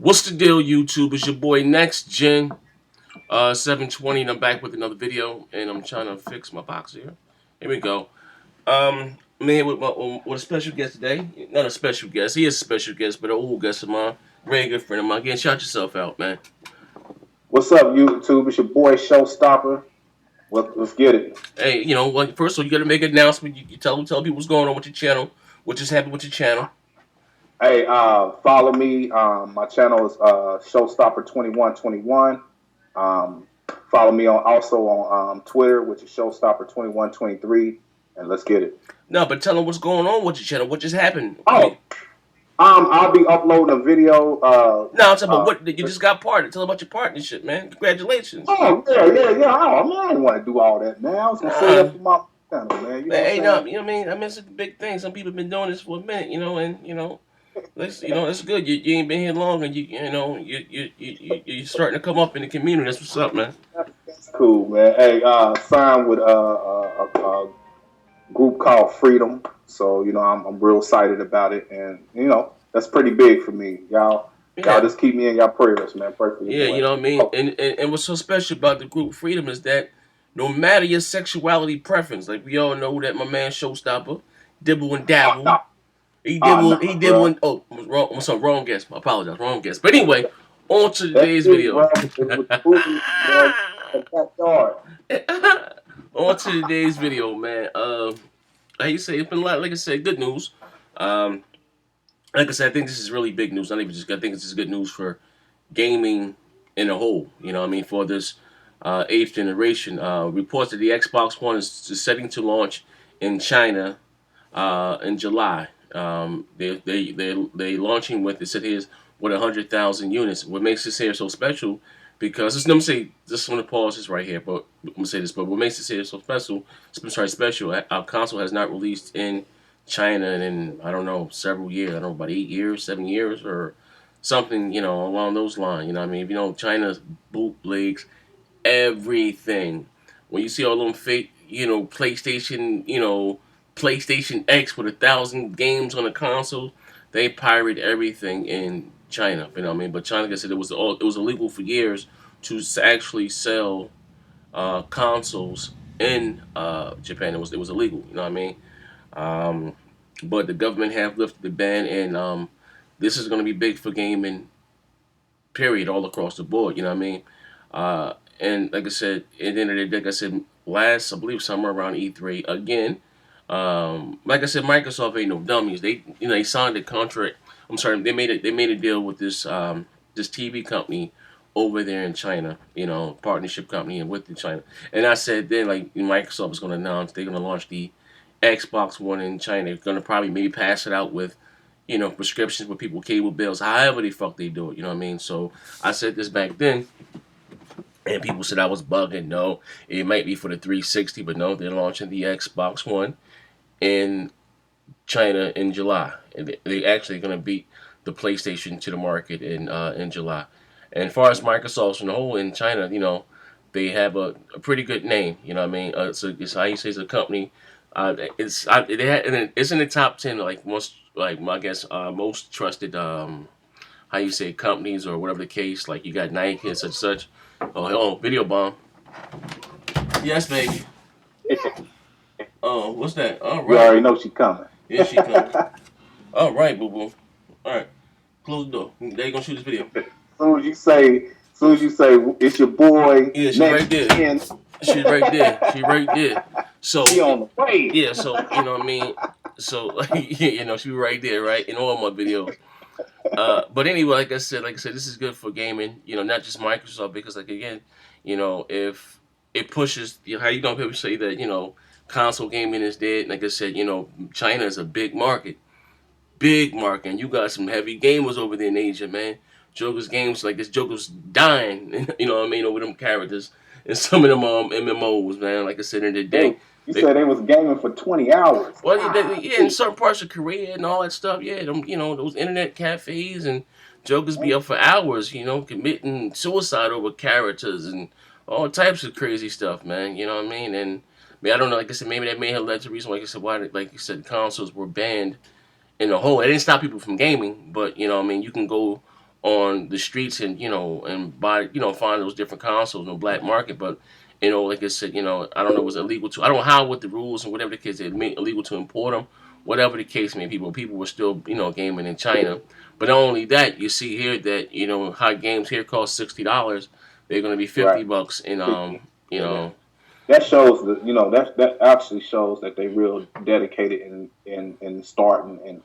What's the deal, YouTube? It's your boy Nxtgen, 720, and I'm back with another video, and I'm trying to fix my box here. Here we go. I'm here with a special guest today. Not a special guest, he is a special guest, but an old guest of mine, very good friend of mine. Again, shout yourself out, man. What's up, YouTube? It's your boy Showstopper. Let's get it. Hey, first of all, you got to make an announcement. You tell people what's going on with your channel, what just happened with your channel. Hey, follow me. My channel is Showstopper2121. Follow me on Twitter, which is Showstopper2123, and let's get it. No, but tell them what's going on with your channel. What just happened? I'll be uploading a video. No, I'm talking about what you just got partnered. Tell them about your partnership, man. Congratulations. Oh yeah. Oh man, I didn't want to do all that, man. I was gonna say that for my channel, man. You know hey, no, you know what I mean? I mean, it's a big thing. Some people have been doing this for a minute, it's good. You ain't been here long, and you're starting to come up in the community. That's what's up, man. That's cool, man. Hey, signed with a group called Freedom. So I'm real excited about it, and that's pretty big for me. Y'all just keep me in y'all prayers, man. Pray for you know what I mean. And what's so special about the group Freedom is that no matter your sexuality preference, like we all know that my man Showstopper dibble and dabble. He did one. Oh, wrong guess. I apologize, wrong guess. But anyway, on to today's video. On to today's video, man. How you say, it's been a lot. Like I said, good news. Like I said, I think this is really big news. Not even just. I think this is good news for gaming in a whole. You know what I mean? For this eighth generation. Reports that the Xbox One is setting to launch in China in July. They launching with, it said here's with 100,000 units. What makes this here so special? Because let me say, just want to pause this right here, but I'm gonna say this. But what makes this here so special? Special. Our console has not released in China in, I don't know, several years. I don't know, about 8 years, 7 years, or something. Along those lines. You know what I mean? If you know, China's bootlegs everything. When you see all them fake, PlayStation X with 1,000 games on the console, they pirate everything in China. You know what I mean? But China, like I said, it was illegal for years to actually sell consoles in Japan. It was illegal. You know what I mean? But the government have lifted the ban, and this is going to be big for gaming. Period, all across the board. You know what I mean? And like I said, at the end of the day, like I said, I believe somewhere around E3 again. Like I said, Microsoft ain't no dummies. They signed a contract. I'm sorry, they made a deal with this TV company over there in China. Partnership company and with China. And I said then, like, Microsoft is going to announce they're going to launch the Xbox One in China. They're going to probably maybe pass it out with prescriptions with people, cable bills, however the fuck they do it. You know what I mean? So I said this back then. And people said I was bugging. No, it might be for the 360, but no, they're launching the Xbox One in China in July, and they actually going to beat the PlayStation to the market in July. And as far as Microsoft in the whole in China, they have a pretty good name. You know what I mean? It's how you say, it's a company. It's in the top 10, like most, like I guess most trusted how you say, companies or whatever the case. Like you got Nike and such. Oh, video bomb. Yes, baby. Oh, what's that? All right. You already know she coming. Yeah, she coming. All right, boo boo. All right, close the door. They gonna shoot this video. Soon as you say, it's your boy. Yeah, she right there. She right there. She right there. So she on the way. Yeah, so you know what I mean. So she right there, right, in all my videos. But anyway, like I said, this is good for gaming. Not just Microsoft, because again, if it pushes, how you gonna people say that console gaming is dead? Like I said, China is a big market, and you got some heavy gamers over there in Asia, man. Joker's games, like this Joker's dying, you know what I mean, over them characters and some of them MMOs, man. Like I said, in the day. You said they was gaming for 20 hours. Well, yeah, in certain parts of Korea and all that stuff, yeah, those internet cafes and jokers be up for hours, committing suicide over characters and all types of crazy stuff, man. You know what I mean? And I don't know, like I said, maybe that may have led to the reason, like I said, why, like you said, consoles were banned in the whole. It didn't stop people from gaming, but you can go on the streets and and buy find those different consoles on the black market. But like I said, I don't know, it was illegal to. I don't know how with the rules and whatever the case, it made illegal to import them. Whatever the case may be, people were still gaming in China. But not only that, you see here that how games here cost $60, they're going to be Right. $50 in 50. you Yeah, know that shows that that actually shows that they real dedicated in starting and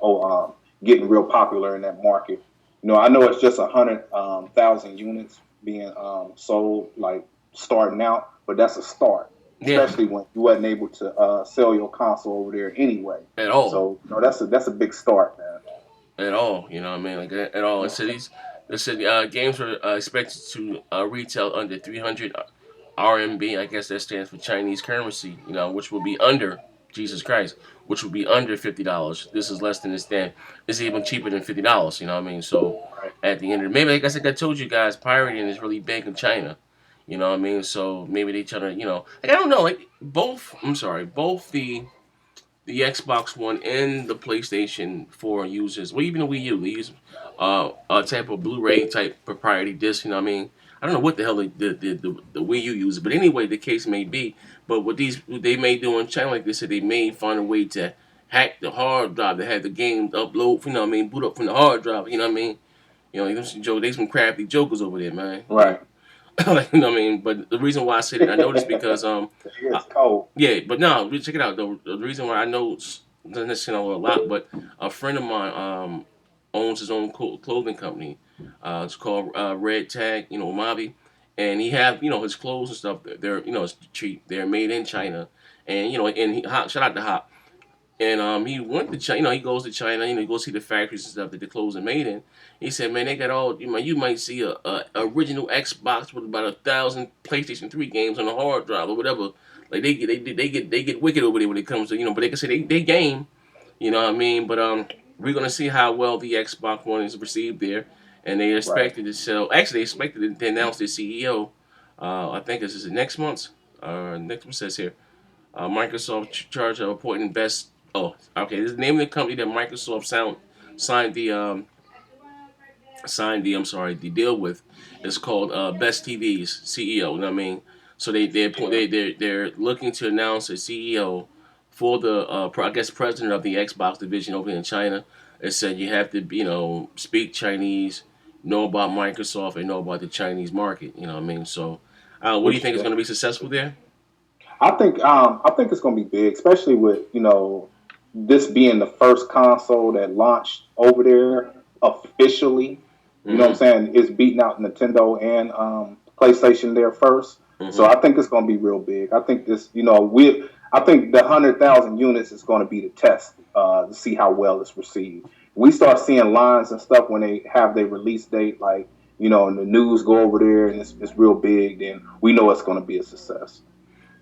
getting real popular in that market. I know it's just 100,000 units being sold, like starting out, but that's a start, yeah, especially when you wasn't able to sell your console over there anyway. at all. So that's a big start, man. At all. You know what I mean? Like at all. And so they said games were expected to retail under 300 RMB. I guess that stands for Chinese currency. Which will be under Jesus Christ, which will be under $50. This is less than this stand. It's even cheaper than $50. You know what I mean? So Right. at the end of maybe like I said, I told you guys, pirating is really big in China. You know what I mean? So maybe they try to like I don't know, like both. I'm sorry, both the Xbox One and the PlayStation 4 uses, well, even the Wii U, they use a type of Blu-ray type proprietary disc. You know what I mean? I don't know what the hell the Wii U uses, but anyway, the case may be. But what they may do in China, like they said, they may find a way to hack the hard drive that had the game upload. You know what I mean? Boot up from the hard drive. You know what I mean? They some crafty jokers over there, man. Right. Like, you know what I mean? But the reason why I said it, I noticed because It's cold. yeah, but no, check it out though. The reason why I know doesn't necessarily know a lot, but a friend of mine owns his own clothing company. It's called Red Tag, Mavi, and he have his clothes and stuff. They're it's cheap. They're made in China, and shout out to Hop. And he went to China. He goes to China. He goes see the factories and stuff that the clothes are made in. He said, "Man, they got all. You might see a original Xbox with about 1,000 PlayStation 3 games on a hard drive or whatever. Like they get wicked over there when it comes to But they can say they game. You know what I mean? But we're gonna see how well the Xbox One is received there, and they Right. expected to sell. Actually, they expected to announce their CEO. I think this is next month. Next one says here. Microsoft charged of appointing best. Oh, okay. This is the name of the company that Microsoft signed the I'm sorry, the deal with. Is called Best TV's CEO. You know what I mean? So Yeah. they're looking to announce a CEO for the I guess president of the Xbox division over in China. It said you have to speak Chinese, know about Microsoft, and know about the Chinese market. You know what I mean? So, what do you Which think is going to be successful there? I think it's going to be big, especially with this being the first console that launched over there officially. You know what I'm Mm-hmm. saying? It's beating out Nintendo and PlayStation there first. So Mm-hmm. I think it's going to be real big. I think I think the 100,000 units is going to be the test to see how well it's received. We start seeing lines and stuff when they have their release date, like and the news go over there and it's real big. Then we know it's going to be a success.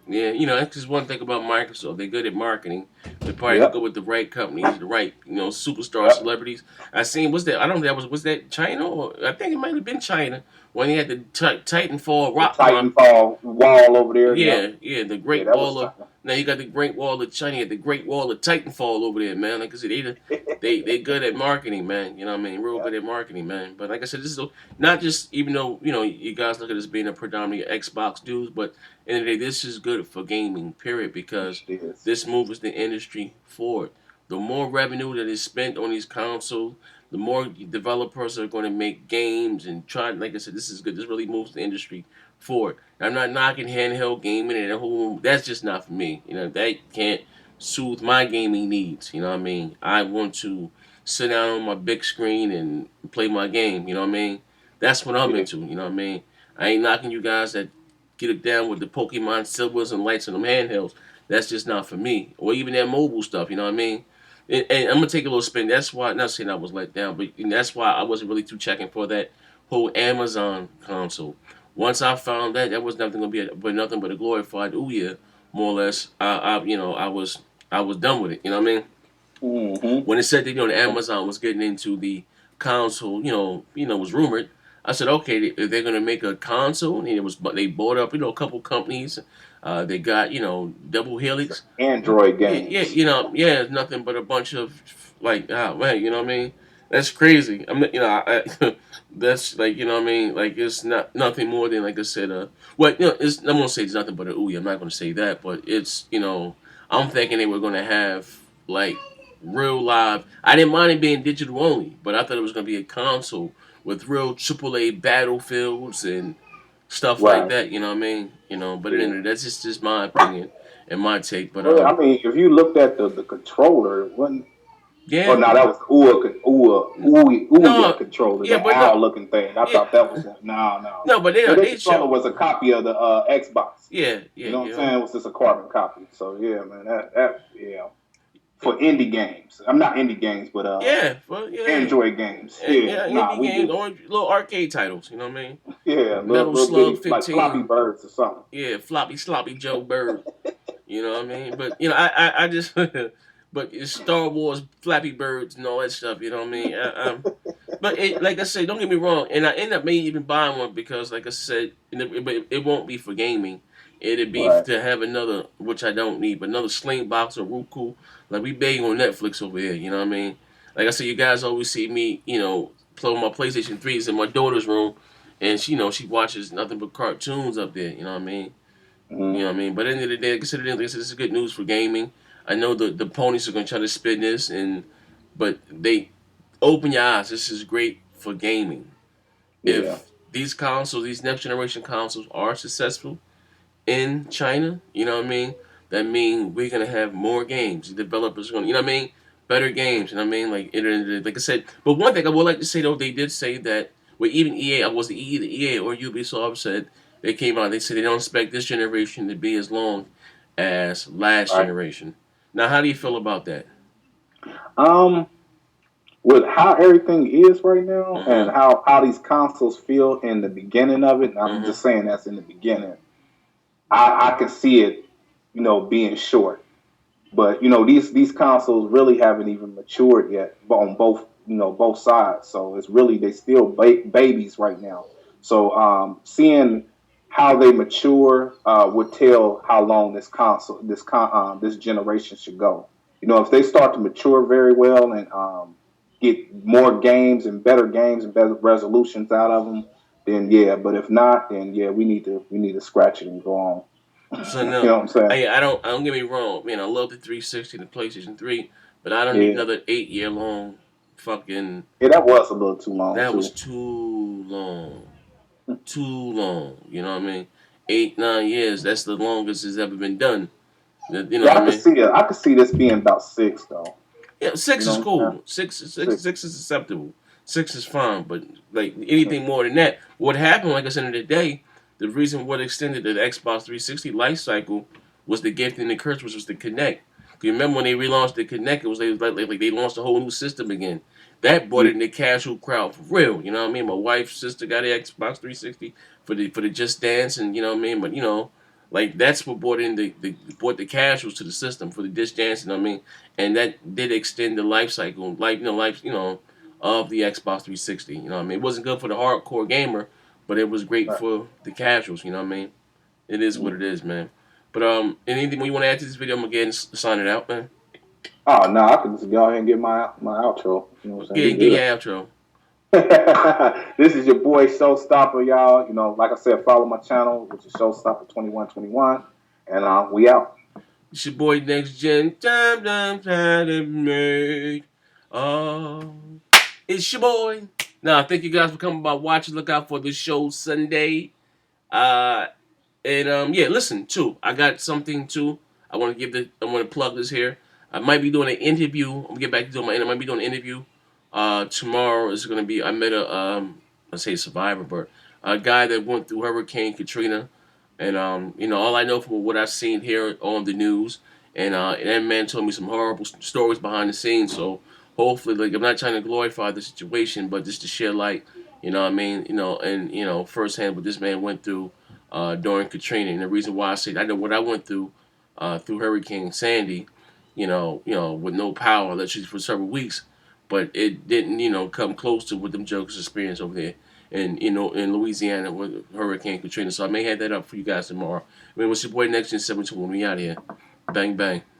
Yeah, that's just one thing about Microsoft. They're good at marketing. They probably go Yep. with the right companies, the right, superstar Yep. celebrities. I seen what's that? I don't know if that was that China or I think it might have been China when they had the Titanfall The rock climb. Titanfall wall over there. Yep. Yeah, the Yeah, Great that was Wall of. Now you got the Great Wall of China, you got the Great Wall of Titanfall over there, man. Like I said, they good at marketing, man. You know what I mean? Real yeah, good at marketing, man. But like I said, this is not just even though you guys look at this being a predominantly Xbox dudes, but in the end of the day, this is good for gaming, period, because it is. this moves the industry forward. The more revenue that is spent on these consoles, the more developers are going to make games and try. Like I said, this is good. This really moves the industry forward. I'm not knocking handheld gaming and the whole. That's just not for me. That can't soothe my gaming needs. You know what I mean? I want to sit down on my big screen and play my game. You know what I mean? That's what I'm Yeah. into. You know what I mean? I ain't knocking you guys that get it down with the Pokemon silvers and lights and them handhelds. That's just not for me. Or even that mobile stuff. You know what I mean? And I'm gonna take a little spin. That's why, not saying I was let down, but that's why I wasn't really too checking for that whole Amazon console. Once I found that, that was nothing gonna be but nothing but a glorified Ouya, more or less. I was done with it. You know what I mean? Mm-hmm. When it said that the Amazon was getting into the console, was rumored. I said, okay, they're gonna make a console, and they bought up a couple companies. They got Double Helix. Android Yeah, yeah, games. yeah, it's nothing but a bunch of like, man, you know what I mean? That's crazy. I'm, that's like, you know what I mean. Like it's not nothing more than, like I said, what, it's, I'm gonna say it's nothing but a ooey. I'm not gonna say that, but it's, I'm thinking they were gonna have like real live. I didn't mind it being digital only, but I thought it was gonna be a console with real AAA battlefields and stuff like Right. that. You know what I mean? But at the end Yeah. of the day, that's just my opinion and my take. But Well, I mean, if you looked at the controller, it wasn't. Oh yeah, no, that was the Ouya no, controller, yeah, that but no, owl looking thing. I yeah, thought that was no, no. no, but Yeah, that they controller show, was a copy of the Xbox. yeah, yeah, You know what I'm saying? It was just a carbon copy. So yeah, man, that yeah, for indie games. I'm not indie games, but yeah, well, yeah. Android games. Yeah, Yeah, nah, indie we games do. or little arcade titles. You know what I mean? Yeah, Metal little Slug bitty like Flappy 15. Birds or something. Yeah, Floppy Sloppy Joe Bird. You know what I mean? But I just, but it's Star Wars Flappy Birds and all that stuff. You know what I mean? But like I said, don't get me wrong, and I end up maybe even buying one because, like I said, but it won't be for gaming. It'd be Right. to have another, which I don't need, but another Sling box or Roku. Like we big on Netflix over here. You know what I mean? Like I said, you guys always see me, play my PlayStation 3s in my daughter's room, and she watches nothing but cartoons up there. You know what I mean? You Mm-hmm. know what I mean? But at the end of the day, like I said, this is good news for gaming. I know the ponies are going to try to spin this, but they open your eyes. This is great for gaming. Yeah. If these next generation consoles are successful in China, you know what I mean? That means we're gonna have more games. The developers are gonna, you know what I mean? Better games, you know what I mean? Like I said. But one thing I would like to say though, they did say that with even EA, I was the EA or Ubisoft said they came out. They said they don't expect this generation to be as long as last Right. generation. Now, how do you feel about that? Um, with how everything is right now and Mm-hmm. how these consoles feel in the beginning of it, and I'm Mm-hmm. just saying that's in the beginning. I can see it, being short. But these consoles really haven't even matured yet, on both sides. So it's really they still babies right now. So seeing how they mature would tell how long this generation should go. If they start to mature very well and get more games and better resolutions out of them, then yeah. But if not, then yeah, we need to scratch it and go on. So You no, know what I'm saying? I don't get me wrong, man. I love the 360, the PlayStation 3, but I don't need Yeah. another 8 year long fucking. Yeah, that was a little too long That was too. too long, too long. You know what I mean? 8 9 years. That's the longest it's ever been done. You know Yeah, what I I could mean? see it. I could see this being about six though. Yeah, You six is know what I'm cool. saying? Six is acceptable. Six is fine, but like anything more than that, what happened? Like I said in the day, the reason what extended the Xbox 360 life cycle was the gift and the curse, which was the Connect. You remember when they relaunched the Connect? It was like they launched a whole new system again. That brought Yeah, in the casual crowd for real. You know what I mean? My wife's sister got an Xbox 360 for the Just Dance, and you know what I mean. But like that's what brought in the brought the casuals to the system for the Just Dance. You know what I mean? And that did extend the life cycle, of the Xbox 360. You know what I mean? It wasn't good for the hardcore gamer, but it was great right. for the casuals. You know what I mean? It is what it Mhm. is, man. But anything you want to add to this video? I'm gonna get and sign it out, man. Oh no, I can just go ahead and get my outro. You know what I'm saying? We Get your good. outro. This is your boy Showstopper, y'all. Like I said, follow my channel, which is Showstopper 2121, and we out. It's your boy Nxtgen. Time to make. Oh, it's your boy. Now, thank you guys for coming by watching. Look out for the show Sunday. Uh, And yeah, listen too. I got something too. I want to plug this here. I might be doing an interview. I'm gonna get back to doing my. I might be doing an interview. Tomorrow is gonna be. I met let's say survivor, but a guy that went through Hurricane Katrina, and all I know from what I've seen here on the news, and that man told me some horrible stories behind the scenes. So hopefully, like I'm not trying to glorify the situation, but just to share light. You know what I mean? And firsthand what this man went through during Katrina. And the reason why I say I know what I went through Hurricane Sandy, with no power, electricity for several weeks, but it didn't, come close to what them jokers experienced over there. And in Louisiana with Hurricane Katrina, so I may have that up for you guys tomorrow. I mean, what's your boy Nxtgen 721? We out here, bang bang.